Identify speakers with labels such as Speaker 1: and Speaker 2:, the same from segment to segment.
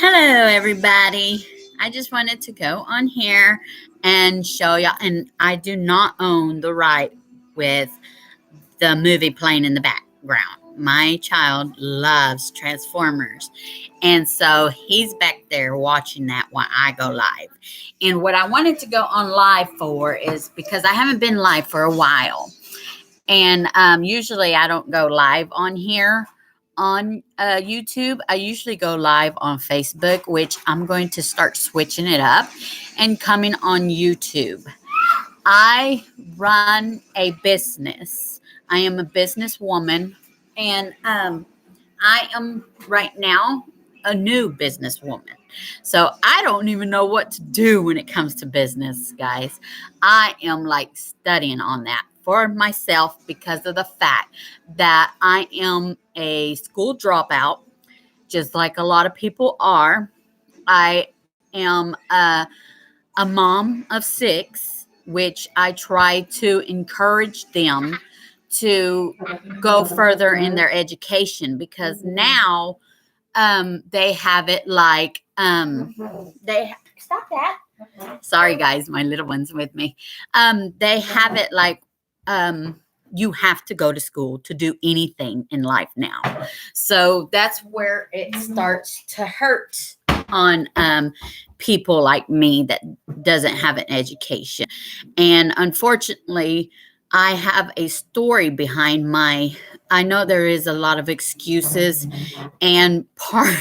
Speaker 1: Hello, everybody. I just wanted to go on here and show y'all, and I do not own the right with the movie playing in the background. My child loves Transformers, and so he's back there watching that while I go live. And what I wanted to go on live for is because I haven't been live for a while. And usually I don't go live on here on YouTube. I usually go live on Facebook, which I'm going to start switching it up and coming on YouTube. I run a business. I am a businesswoman, and I am right now a new businesswoman. So I don't even know what to do when it comes to business, guys. I am like studying on that for myself because of the fact that I am a school dropout, just like a lot of people are. I am a mom of six, which I try to encourage them to go further in their education because now they have it like they stop that. Sorry, guys, my little one's with me. They have it like you have to go to school to do anything in life now. So that's where it starts to hurt on people like me that doesn't have an education. And unfortunately, I have a story behind my I know there is a lot of excuses and part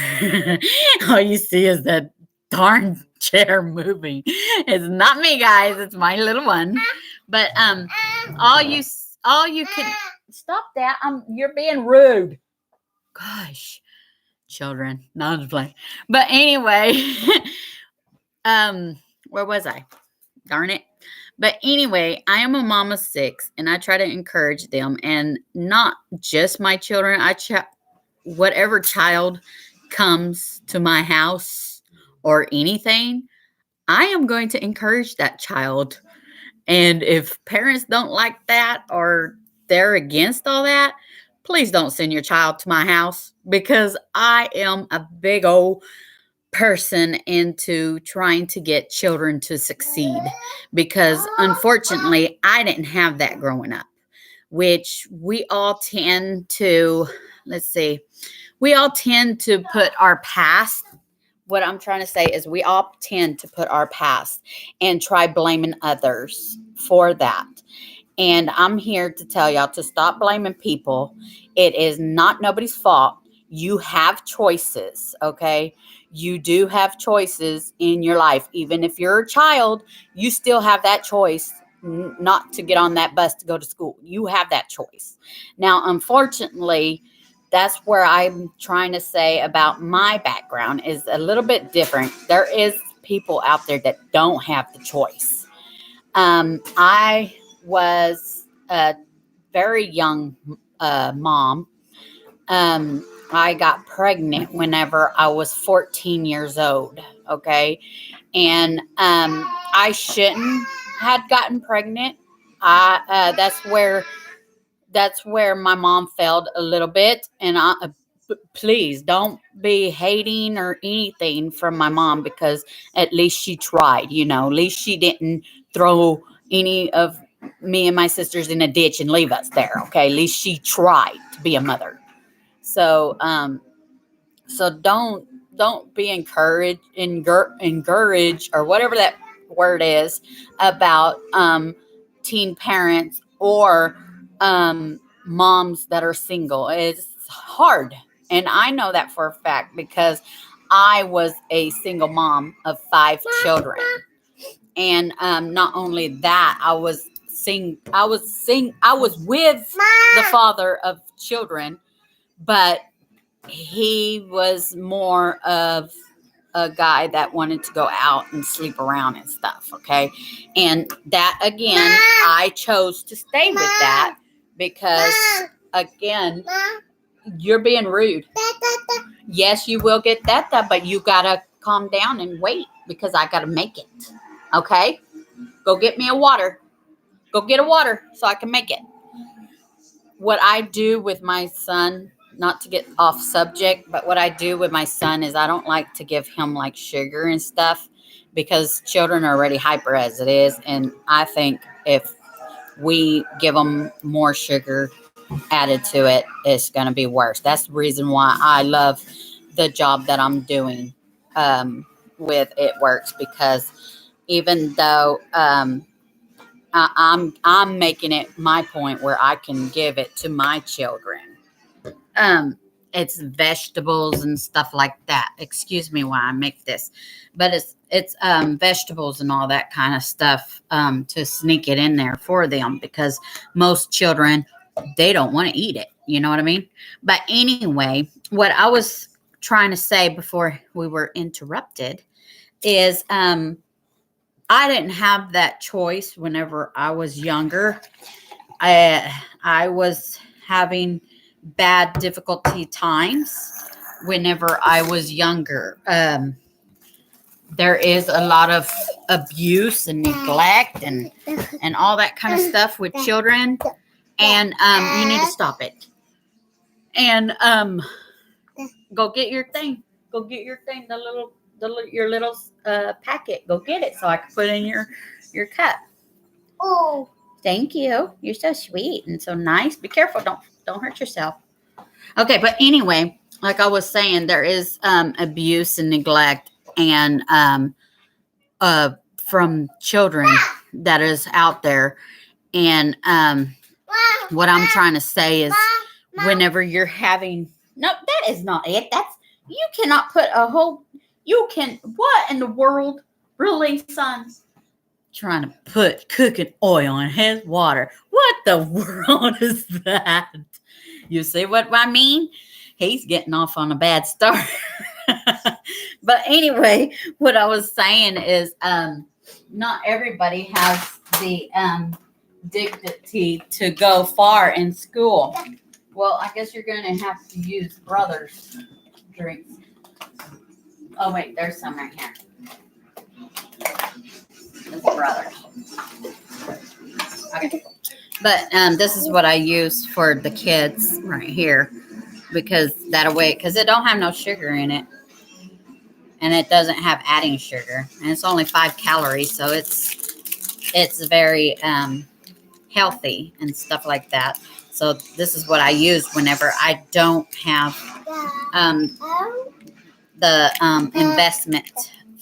Speaker 1: all you see is that darn chair moving. It's not me, guys. It's my little one. But all you can stop that. You're being rude. Gosh, children. No, I'm just playing. But anyway, where was I? Darn it. But anyway, I am a mom of six, and I try to encourage them, and not just my children. Whatever child comes to my house or anything, I am going to encourage that child. And if parents don't like that or they're against all that, please don't send your child to my house because I am a big old person into trying to get children to succeed because unfortunately I didn't have that growing up, which we all tend to, let's see, we all tend to put our past, what I'm trying to say is we all tend to put our past and try blaming others for that. And I'm here to tell y'all to stop blaming people. It is not nobody's fault. You have choices, okay? You do have choices in your life. Even if you're a child, you still have that choice not to get on that bus to go to school. You have that choice. Now, unfortunately, that's where I'm trying to say about my background is a little bit different. There is people out there that don't have the choice. I was a very young mom. I got pregnant whenever I was 14 years old. Okay. And I shouldn't had gotten pregnant. That's where my mom failed a little bit. And please don't be hating or anything from my mom because at least she tried, at least she didn't throw any of me and my sisters in a ditch and leave us there. Okay. At least she tried to be a mother. So, so don't be encourage or whatever that word is about teen parents or moms that are single. It's hard, and I know that for a fact because I was a single mom of 5 children, and not only that, I was with the father of children, but he was more of a guy that wanted to go out and sleep around and stuff. Okay. And that again, I chose to stay with that because again, you're being rude. Yes, you will get that, but you got to calm down and wait because I got to make it. Okay. Go get me a water. Go get a water so I can make it. What I do with my son, not to get off subject, but what I do with my son is I don't like to give him like sugar and stuff because children are already hyper as it is. And I think if we give them more sugar added to it, it's going to be worse. That's the reason why I love the job that I'm doing with It Works, because even though I'm making it my point where I can give it to my children. Um, it's vegetables and stuff like that. Excuse me while I make this, but it's vegetables and all that kind of stuff to sneak it in there for them because most children they don't want to eat it. You know what I mean? But anyway, what I was trying to say before we were interrupted is I didn't have that choice whenever I was younger. I was having bad difficulty times whenever I was younger. There is a lot of abuse and neglect and all that kind of stuff with children, and you need to stop it. And go get your thing. Go get your thing. Your little packet. Go get it so I can put in your cup. Oh, thank you. You're so sweet and so nice. Be careful. Don't hurt yourself. Okay, but anyway, like I was saying, there is abuse and neglect and from children that is out there. And what I'm trying to say is whenever you're having no, that is not it. That's you cannot put a whole what in the world? Really, son? Trying to put cooking oil in his water. What the world is that? You see what I mean? He's getting off on a bad start. But anyway, what I was saying is not everybody has the dignity to go far in school. Well, I guess you're going to have to use Brothers drinks. Oh, wait, there's some right here. This is Brothers. Okay. But this is what I use for the kids right here. Because it don't have no sugar in it. And it doesn't have adding sugar. And it's only 5 calories. So it's very healthy and stuff like that. So this is what I use whenever I don't have the investment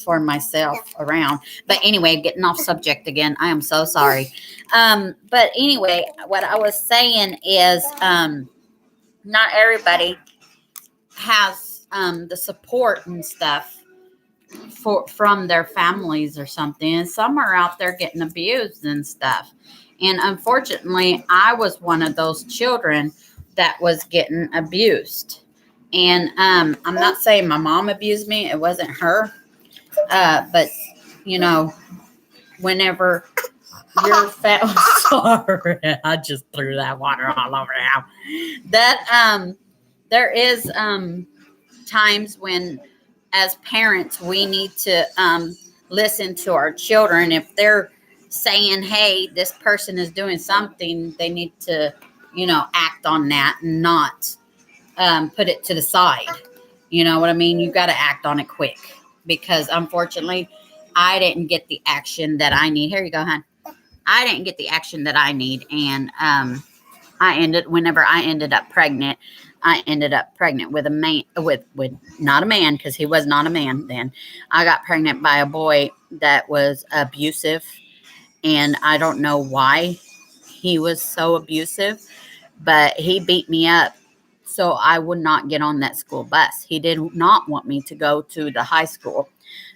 Speaker 1: for myself around. But anyway, getting off subject again. I am so sorry. But anyway, what I was saying is not everybody has the support and stuff from their families or something. And some are out there getting abused and stuff. And unfortunately, I was one of those children that was getting abused. And I'm not saying my mom abused me. It wasn't her. But, you know, whenever you're sorry, I just threw that water all over now. That there is times when, as parents, we need to listen to our children. If they're saying, hey, this person is doing something, they need to, act on that and not put it to the side. You know what I mean? You got to act on it quick because unfortunately, I didn't get the action that I need. Here you go, hon. I didn't get the action that I need. And whenever I ended up pregnant, with a man, with not a man, because he was not a man then. I got pregnant by a boy that was abusive. And I don't know why he was so abusive, but he beat me up so I would not get on that school bus. He did not want me to go to the high school.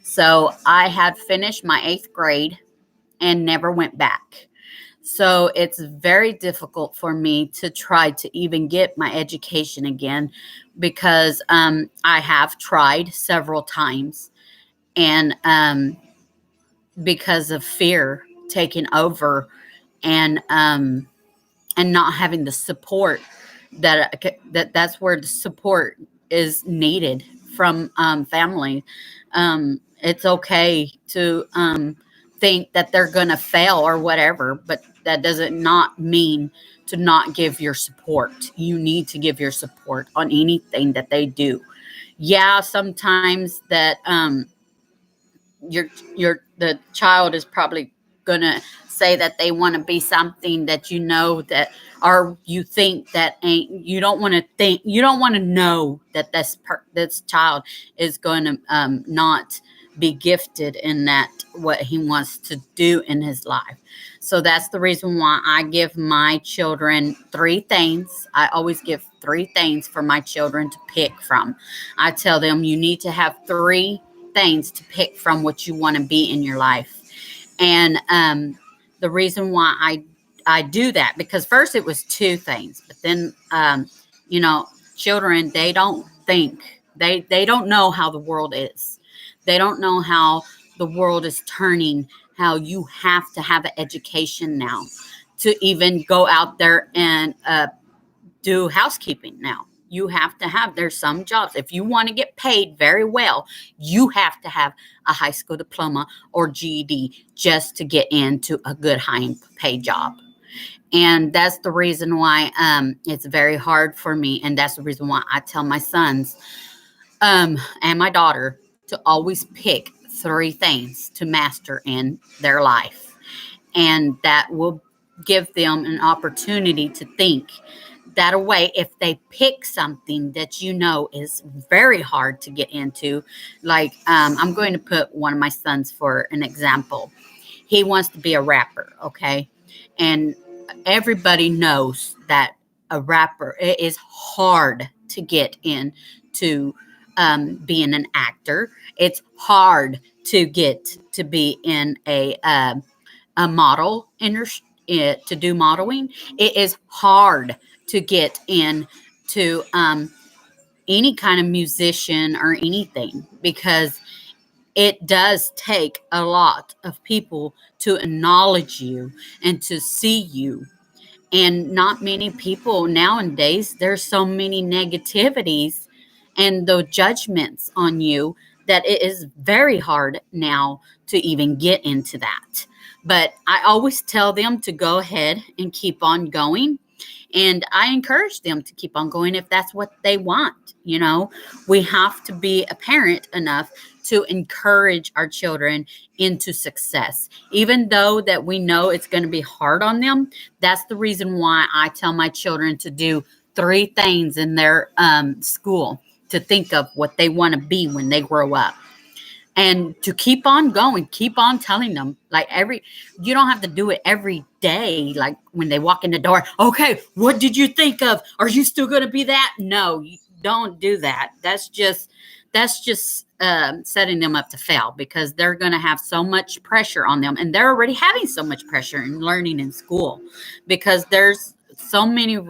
Speaker 1: So I had finished my 8th grade and never went back. So it's very difficult for me to try to even get my education again because I have tried several times and because of fear taking over and not having the support that's where the support is needed from family. It's okay to think that they're going to fail or whatever, but that doesn't not mean to not give your support. You need to give your support on anything that they do. Yeah, sometimes that the child is probably gonna say that they want to be something that you know that, or you think that ain't. You don't want to think. You don't want to know that this child is going to not be gifted in that what he wants to do in his life. So that's the reason why I give my children three things. I always give three things for my children to pick from. I tell them you need to have three things to pick from what you want to be in your life. And the reason why I do that, because first it was two things, but then you know, children, they don't think, they don't know how the world is. They don't know how the world is turning, how you have to have an education now to even go out there and do housekeeping now. You have to have, there's some jobs. If you want to get paid very well, you have to have a high school diploma or GED just to get into a good high paid job. And that's the reason why it's very hard for me. And that's the reason why I tell my sons and my daughter to always pick three things to master in their life. And that will give them an opportunity to think that away. If they pick something that you know is very hard to get into, like I'm going to put one of my sons for an example. He wants to be a rapper, okay? And everybody knows that a rapper, it is hard to get into being an actor. It's hard to get to be in a model to do modeling. It is hard to get into any kind of musician or anything, because it does take a lot of people to acknowledge you and to see you. And not many people nowadays, there's so many negativities and the judgments on you that it is very hard now to even get into that. But I always tell them to go ahead and keep on going. And I encourage them to keep on going if that's what they want. You know, we have to be a parent enough to encourage our children into success, even though that we know it's going to be hard on them. That's the reason why I tell my children to do three things in their school, to think of what they want to be when they grow up, and to keep on going, keep on telling them, like, you don't have to do it every day, like when they walk in the door. Okay, what did you think of? Are you still going to be that? No, you don't do that. That's just setting them up to fail, because they're going to have so much pressure on them, and they're already having so much pressure in learning in school, because there's so many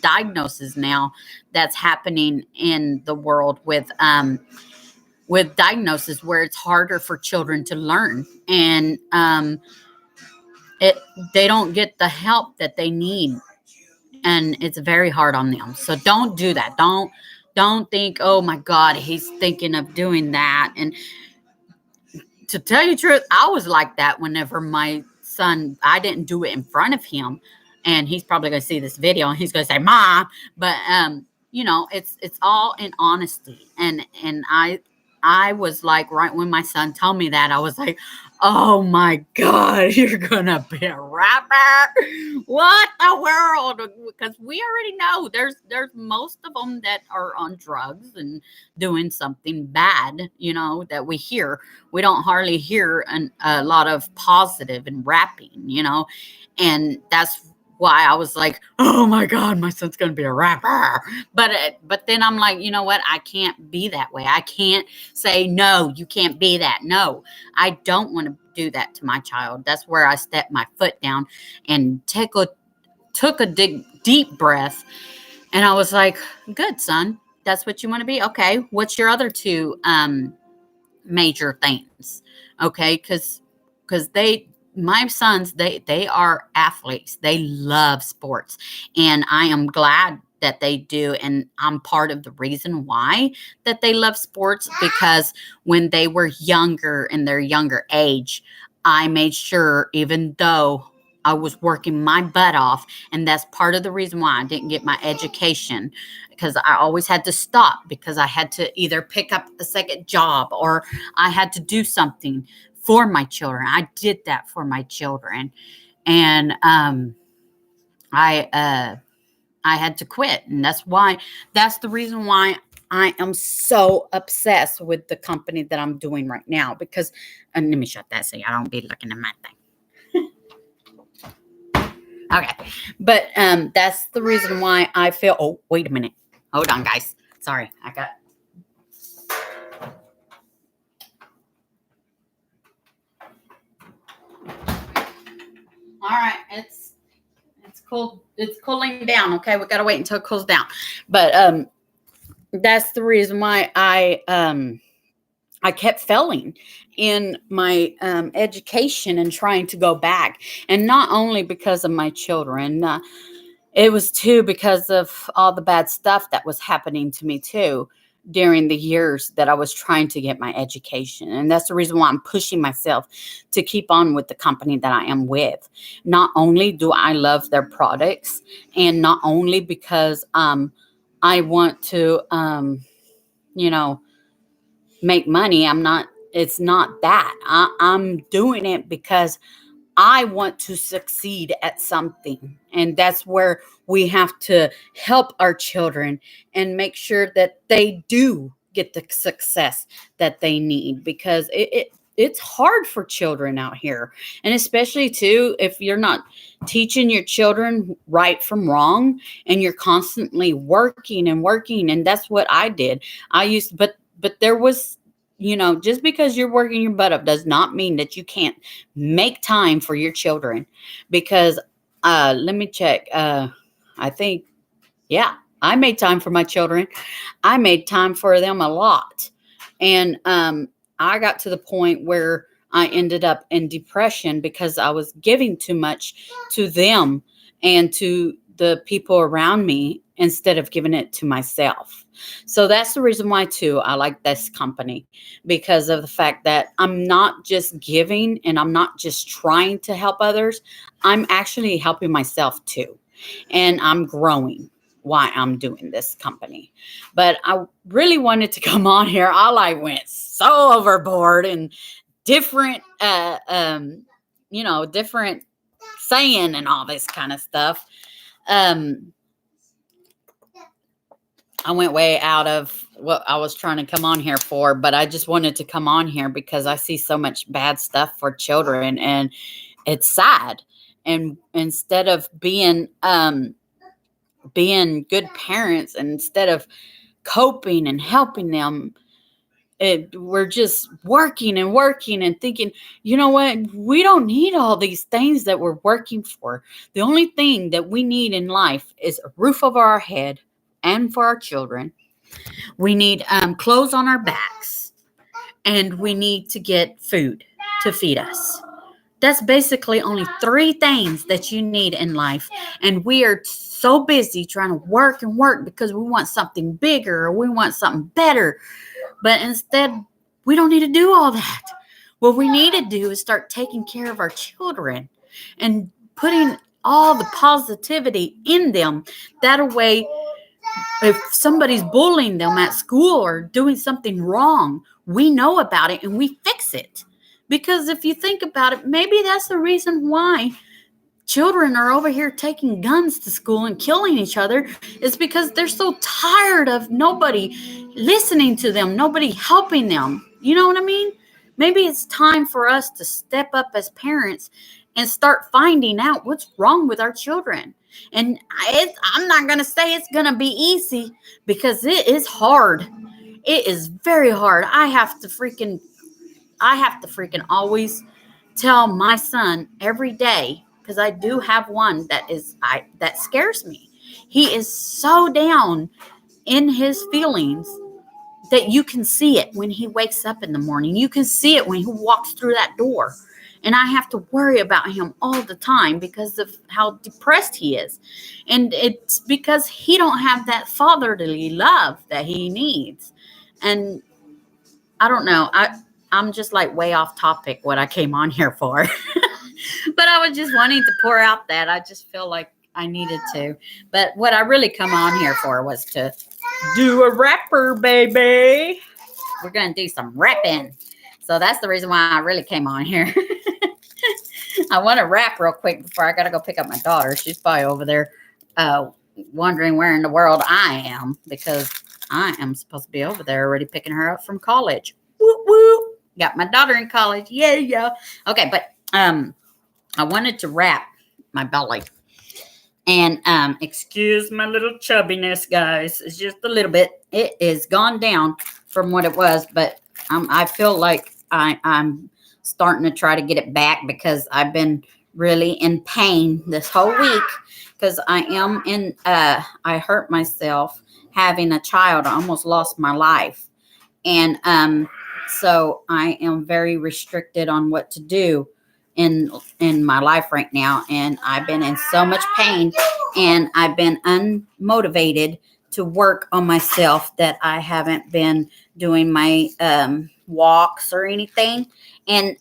Speaker 1: diagnoses now that's happening in the world with diagnosis where it's harder for children to learn, and it they don't get the help that they need, and it's very hard on them. So don't do that. Don't think, oh my God, he's thinking of doing that. And to tell you the truth, I was like that whenever my son, I didn't do it in front of him, and he's probably going to see this video and he's going to say, "Mom," but you know, it's all in honesty. And I was like, right when my son told me that, I was like, oh my God, you're gonna be a rapper? What the world? Because we already know there's most of them that are on drugs and doing something bad, you know, that we hear. We don't hardly hear a lot of positive in rapping, you know, and that's why I was like, oh my God, my son's gonna be a rapper. But then I'm like, you know what? I can't be that way. I can't say, no, you can't be that. No, I don't want to do that to my child. That's where I stepped my foot down and took a deep breath. And I was like, good, son. That's what you want to be? Okay. What's your other two major things? Okay. Because my sons, they are athletes. They love sports. And I am glad that they do. And I'm part of the reason why that they love sports, because when they were younger, in their younger age, I made sure, even though I was working my butt off. And that's part of the reason why I didn't get my education, because I always had to stop because I had to either pick up a second job or I had to do something for my children. I did that for my children. And I had to quit. And that's the reason why I am so obsessed with the company that I'm doing right now. Because, and let me shut that so I don't be looking at my thing. Okay. But that's the reason why I feel, oh, wait a minute. Hold on, guys. Sorry. All right. It's cool. It's cooling down. Okay. We got to wait until it cools down. But that's the reason why I kept failing in my education and trying to go back. And not only because of my children, it was too because of all the bad stuff that was happening to me too during the years that I was trying to get my education. And that's the reason why I'm pushing myself to keep on with the company that I am with. Not only do I love their products, and not only because I want to you know, make money. It's not that. I'm doing it because I want to succeed at something. And that's where we have to help our children and make sure that they do get the success that they need, because it's hard for children out here. And especially too, if you're not teaching your children right from wrong and you're constantly working and working. And that's what I did. But there was, just because you're working your butt up does not mean that you can't make time for your children. Because let me check. I think, yeah, I made time for my children. I made time for them a lot. And I got to the point where I ended up in depression because I was giving too much to them and to the people around me instead of giving it to myself. So that's the reason why, too, I like this company, because of the fact that I'm not just giving and I'm not just trying to help others. I'm actually helping myself, too. And I'm growing why I'm doing this company. But I really wanted to come on here. I went so overboard and different, different saying and all this kind of stuff. I went way out of what I was trying to come on here for, but I just wanted to come on here because I see so much bad stuff for children, and it's sad. And instead of being good parents, and instead of coping and helping them, we're just working and working and thinking, you know what? We don't need all these things that we're working for. The only thing that we need in life is a roof over our head, and for our children, we need clothes on our backs, and we need to get food to feed us. That's basically only 3 things that you need in life. And we are so busy trying to work and work because we want something bigger or we want something better. But instead, we don't need to do all that. What we need to do is start taking care of our children and putting all the positivity in them. That way, if somebody's bullying them at school or doing something wrong, we know about it and we fix it. Because if you think about it, maybe that's the reason why children are over here taking guns to school and killing each other, is because they're so tired of nobody listening to them, nobody helping them. You know what I mean? Maybe it's time for us to step up as parents and start finding out what's wrong with our children. And I'm not going to say it's going to be easy, because it is hard. It is very hard. I have to freaking always tell my son every day, because I do have one that scares me. He is so down in his feelings that you can see it when he wakes up in the morning. You can see it when he walks through that door. And I have to worry about him all the time because of how depressed he is. And it's because he don't have that fatherly love that he needs. And I don't know. I'm just like way off topic what I came on here for. But I was just wanting to pour out that. I just feel like I needed to. But what I really come on here for was to do a rapper, baby. We're going to do some rapping. So that's the reason why I really came on here. I want to rap real quick before I got to go pick up my daughter. She's probably over there wondering where in the world I am, because I am supposed to be over there already picking her up from college. Woo woo. Got my daughter in college. Yeah, yeah. Okay, but I wanted to wrap my belly. And excuse my little chubbiness, guys. It's just a little bit. It is gone down from what it was, but I feel like I'm starting to try to get it back, because I've been really in pain this whole week, because I am in I hurt myself having a child. I almost lost my life. And so I am very restricted on what to do in my life right now, and I've been in so much pain, and I've been unmotivated to work on myself, that I haven't been doing my walks or anything. And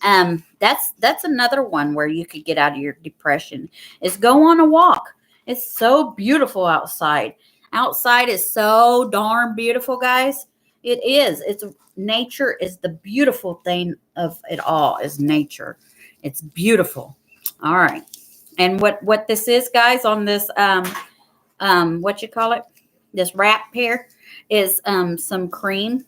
Speaker 1: that's another one where you could get out of your depression, is go on a walk. It's so beautiful outside. Outside is so darn beautiful, guys. It is. It's nature is the beautiful thing of it all, is nature. It's beautiful. All right. And what this is, guys, on this what you call it? This wrap here is some cream,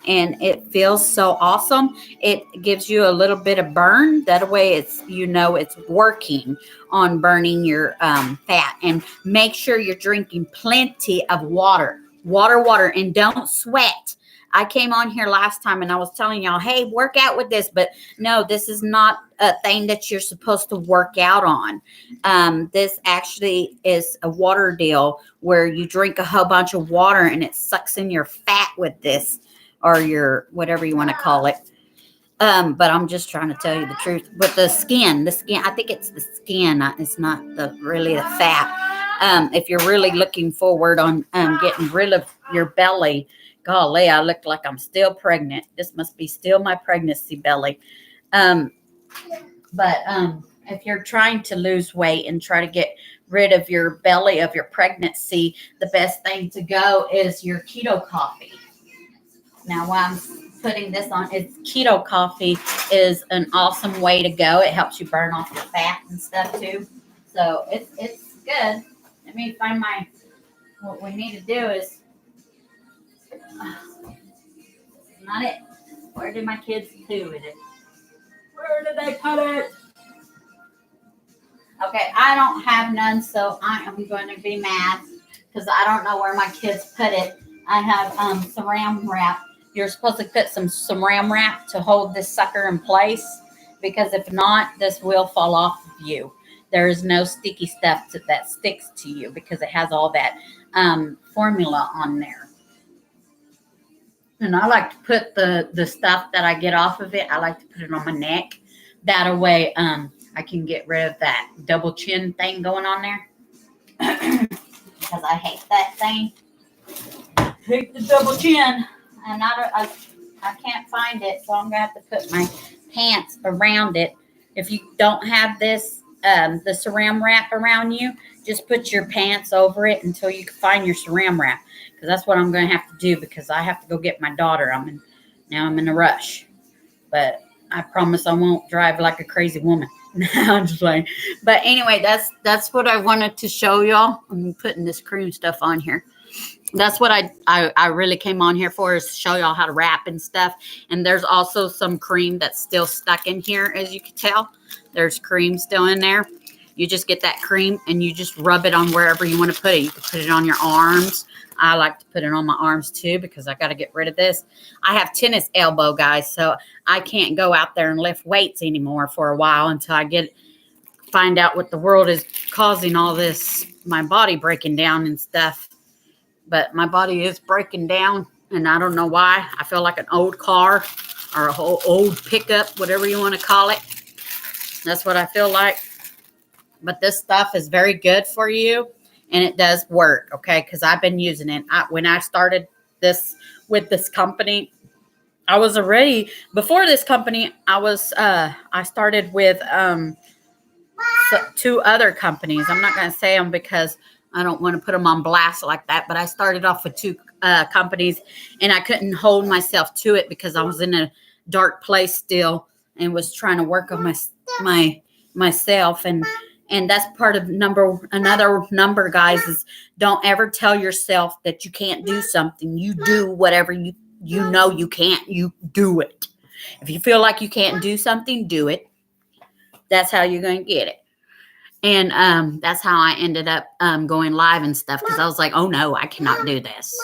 Speaker 1: and it feels so awesome. It gives you a little bit of burn. That way it's it's working on burning your fat. And make sure you're drinking plenty of water. Water, and don't sweat. I came on here last time and I was telling y'all, hey, work out with this. But no, this is not a thing that you're supposed to work out on. This actually is a water deal where you drink a whole bunch of water and it sucks in your fat with this, or your whatever you want to call it. But I'm just trying to tell you the truth. But the skin, I think it's the skin. It's not really the fat. If you're really looking forward on getting rid of your belly, golly, I look like I'm still pregnant. This must be still my pregnancy belly. But if you're trying to lose weight and try to get rid of your belly of your pregnancy, the best thing to go is your keto coffee. Now, while I'm putting this on, keto coffee is an awesome way to go. It helps you burn off your fat and stuff too. So it's good. Let me find what we need to do is, not it. Where did my kids do with it? Where did they put it? Okay, I don't have none, so I am going to be mad because I don't know where my kids put it. I have saran wrap. You're supposed to put some saran wrap to hold this sucker in place, because if not, this will fall off of you. There is no sticky stuff that sticks to you, because it has all that formula on there. And I like to put the stuff that I get off of it, I like to put it on my neck. That way I can get rid of that double chin thing going on there. Because I hate that thing. I hate the double chin. And I can't find it, so I'm going to have to put my pants around it. If you don't have this, the saran wrap around you, just put your pants over it until you can find your saran wrap. Because that's what I'm going to have to do, because I have to go get my daughter. I'm in a rush. But I promise I won't drive like a crazy woman. I'm just playing. But anyway, that's what I wanted to show y'all. I'm putting this cream stuff on here. That's what I really came on here for, is to show y'all how to wrap and stuff. And there's also some cream that's still stuck in here, as you can tell. There's cream still in there. You just get that cream and you just rub it on wherever you want to put it. You can put it on your arms. I like to put it on my arms too, because I got to get rid of this. I have tennis elbow, guys, so I can't go out there and lift weights anymore for a while until I find out what the world is causing all this, my body breaking down and stuff. But my body is breaking down, and I don't know why. I feel like an old car or a whole old pickup, whatever you want to call it. That's what I feel like. But this stuff is very good for you, and it does work, okay? Because I've been using it. When I started this with this company, before this company, I started with two other companies. I'm not going to say them because I don't want to put them on blast like that. But I started off with two companies, and I couldn't hold myself to it because I was in a dark place still and was trying to work on myself. And that's part of another number, guys, is don't ever tell yourself that you can't do something. You do whatever you know you can't. You do it. If you feel like you can't do something, do it. That's how you're going to get it. And that's how I ended up going live and stuff, because I was like, oh no, I cannot do this.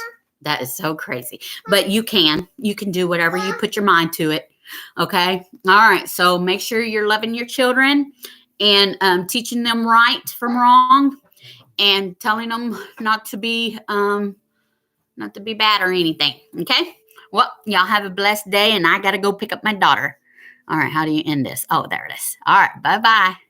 Speaker 1: That is so crazy. But you can do whatever you put your mind to it. Okay. All right. So make sure you're loving your children and teaching them right from wrong, and telling them not to be bad or anything. Okay. Well, y'all have a blessed day, and I got to go pick up my daughter. All right. How do you end this? Oh, there it is. All right. Bye-bye.